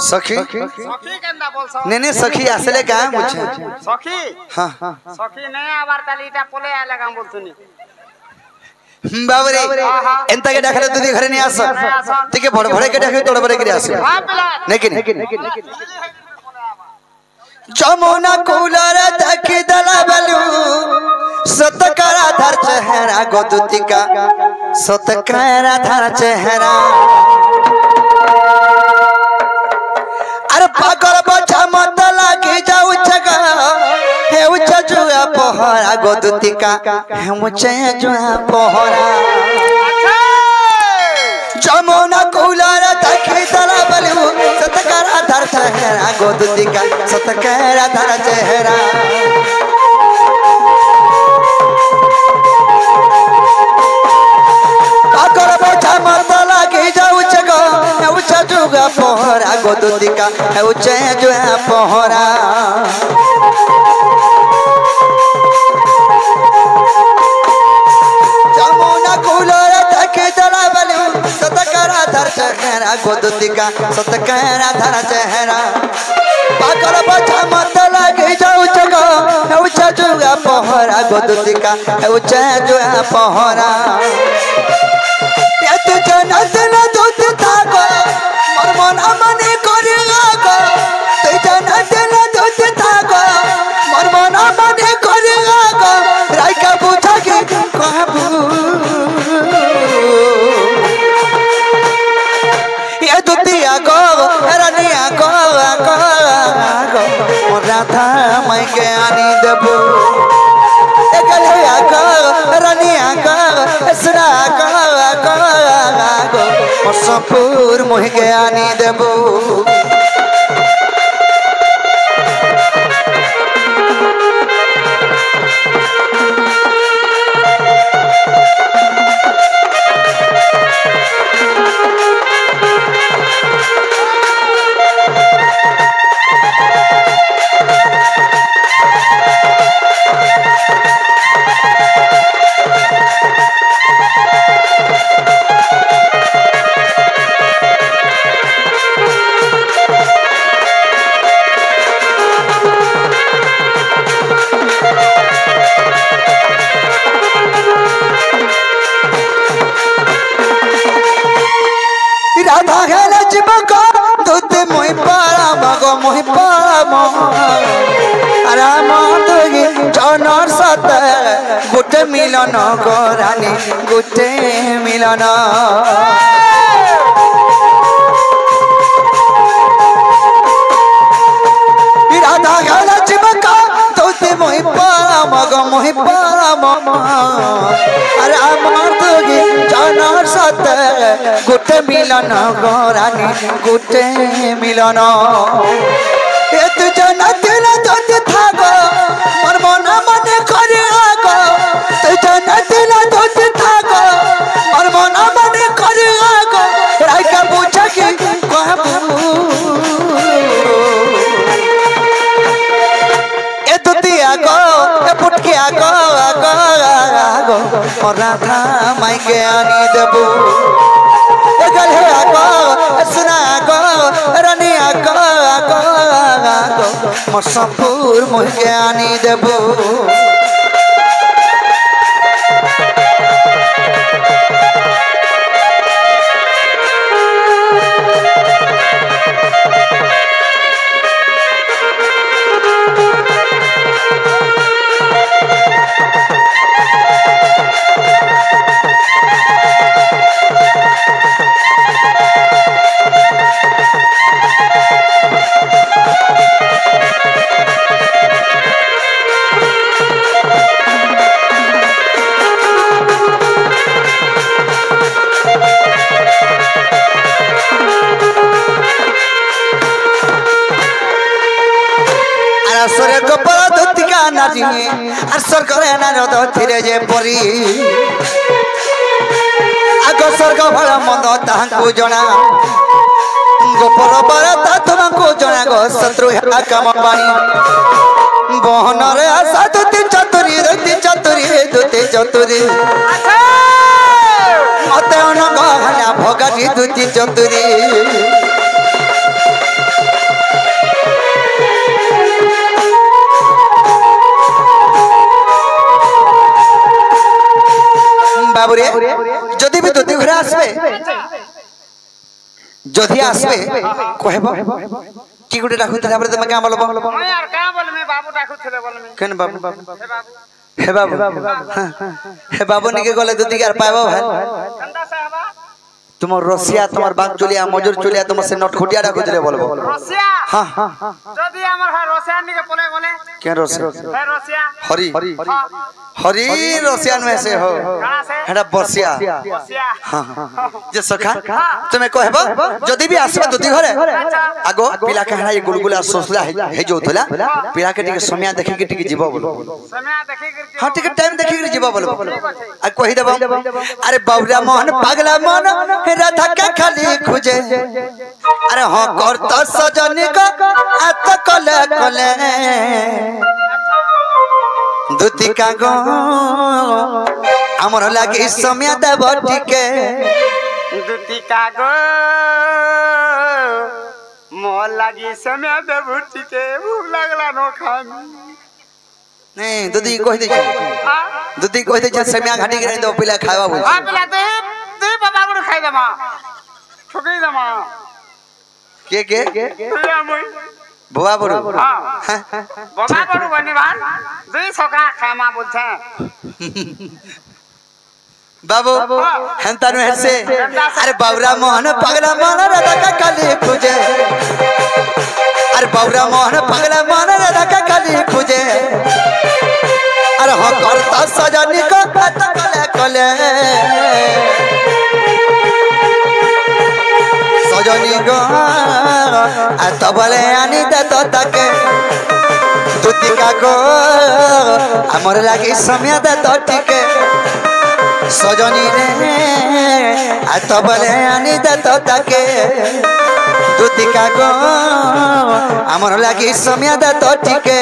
सखी सखी केंदा बोलছো नहीं सखी আসলে কাম বুঝছে सखी हां सखी नहीं আবার তালি এটা পলে আলে কাম বলছনি बाबरे एंता के डाखले तुदी घरे नहीं आस ठीक है बड़ बड़े के डाखे तोड़ बड़े के आस हां पेला लेकिन जमुना कूलर तकी दला बलू सतकरा धर चेहरा गोदुतिका सतकरा धर चेहरा अरे पागल बचा मत लागे जाऊ जगा हे उचा जुआ पहरा गोदुतिका हे मुचे जुआ पहरा जमुना कूलर तकी दला बलू सतकरा धर चेहरा गोदुतिका सतकरा धर चेहरा पागल बचा मत लागे जाऊ जगा हे उचा जुआ पहरा गोदुतिका हे उचे जुआ पहरा जमुना कूलर तकी दला बलू सतकरा धर चेहरा गोदुतिका सतकरा धर चेहरा पागल बचा मत लागे जाऊ जगा हे उचा जुआ पहरा गोदुतिका हे उचा जुआ पहरा ये तू जनत न दूत थाको मोर मन मने करेगा गो तू जनत न दूत थाको मोर मन मने करेगा गो राय का पूछा के कहबू ये दुतिया गो रनिया गो मोर राधा मैं के आनी देबू एकलिया गो रनिया गो सुना गो सपूर मोह के आनी देबू राधा हेले जीवक दूत मोहि पारा मगो मोहि पारा राम तुगी जनर सत गुटे मिलन गोरानी गुटे मिलन राधा हेले जीवक दूत मोहि पारा मगो मोहि पारा राम तुगी जनर सत गुटे मिलन गोरानी गुटे मिलन ये तू जनत न दूत थागो मोर मन मने करेगा तू जनत न दूत थागो मोर मन मने करेगा राय का पूछा के कहबू ए दुतिया गो ए पुटकिया गो मोर राधा माई के आनी देबू एकलिया गो सुना गो रनिया गो मोर सपूर मोह के आनी देबू स्वर्ग पदतिका नारी আর স্বর্গরে নারদ ধীরে যে পরি আগ স্বর্গ ভাল মন্দ তাহাଙ୍କୁ জনা গোপর বার্তা তোমাଙ୍କୁ জনা গো শত্রু কাম বাণী বহনরে আশা দুতি চতুরী দুতি চতুরী মতে অনগ ভগাটি দুতি চতুরী যদি भी দুতি ঘরে আসবে যদি আসবে কহেব কি গুটে ডাকুতলে আমরা তুমি কা বলবো মই আর কা বলমি বাবু ডাকুতলে বলমি কেন বাবু হে বাবু হে বাবু হে বাবু নিকে গলে দুতি আর পাইবো ভাই कंदा साहब তোমার রসিয়া তোমার বাগ চলিয়া মজুর চলিয়া তোমার সে নট খুটিয়া ডাকুতলে বলবো রসিয়া হ্যাঁ যদি আমার হয় রসিয়া নিকে পলে বলে কেন রসিয়া হে রসিয়া হরি हाँ, हरी रसियान में से हो कहाँ से हेडा बसिया रसिया जे सखा तुम्हें कहबो जदी भी आसबा दुती घरे आगो पिला कहना ये गुलगुला सोसला हे जोथला पिला के टिके समय देखि के टिके जीवो बोलो समय देखि के हां टिके टाइम देखि के जीवो बोलो आ कहि देबो अरे बाबूरा मोहन पागला मन राधा के खाली खोजे अरे हां कर त सजनी को आत कले कले दुती कागो हमर लागे समय देब टिके दुती कागो मोर लागी समय देब टिके भूख लागला नो खानी नहीं दुती कहि दे दुती कहि दे समय घाटी के दो पिला खावा बोल हां पिला दे बाबा गुड़ खाई दमा ठोकी दमा के पिला मोई बुआ बड़ू हां बाबा गुड़ बनी भान दुई छोकरा खामा बोलछे बाबू हंता नु हसे अरे बाबूरा मोहन पगला मन राधा का काली पूजे अरे बाबूरा मोहन पगला मन राधा का काली पूजे अरे हो करता सजनी को बात कले कले सजनी को आ तबले आनी दे तो तके दुती का गो हमर लागी समय दे तो टिके सजनी रे आ तबले आनी दे तो तके दुती का गो हमर लागी समय दे तो टिके